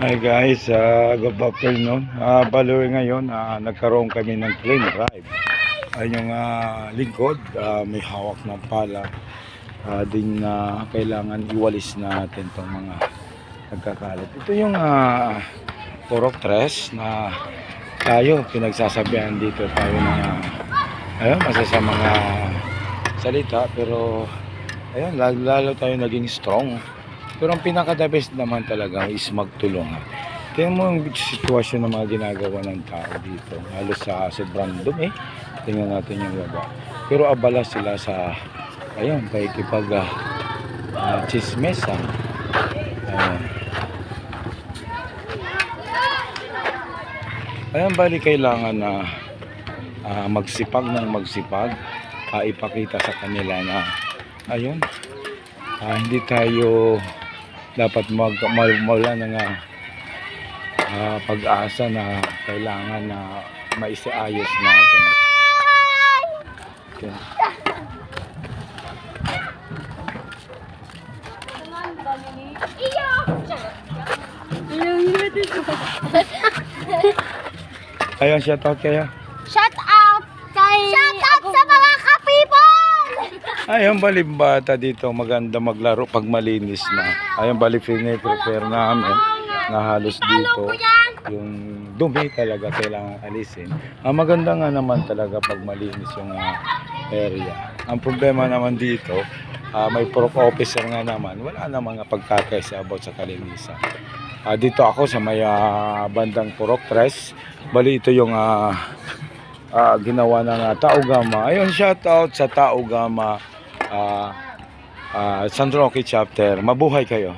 Hi guys, good afternoon. Baloy ngayon, nagkaroon kami ng clean drive. Ayun yung lingkod, may hawak ng pala. Din kailangan iwalis natin itong mga nagkakalat. Ito yung purok tres na tayo pinagsasabihan dito tayo na ayun, masasamang salita, pero ayun, lalo tayo naging strong. Pero ang pinaka-the best naman talaga is magtulungan. Tingnan mo yung sitwasyon ng mga ginagawa ng tao dito. Halos sa sobrang dumi. Tingnan natin yung baba. Pero abala sila sa, ayun, pakikipag chismesan. Ayun. Ayun, bali kailangan na magsipag ng magsipag. Ipakita sa kanila na, ayun, hindi tayo dapat mawala ng pag-asa na kailangan na maisiayos natin. Okay. Ayun, shout out kayo. Shout out sa mga ka-people! Ayun, balimbata dito, maganda maglaro pag malinis na. Ayun, bali prepare namin na halos dito yung dumi talaga kailangan alisin. Maganda nga naman talaga pag malinis yung area. Ang problema naman dito, may purok officer nga naman, wala na mga pagkakaisa about sa kalinisan. Dito ako sa may bandang purok tres, bali ito yung ginawa ng Tao Gama. Ayun, shout out sa Tao Gama San Roque chapter. Mabuhay kayo.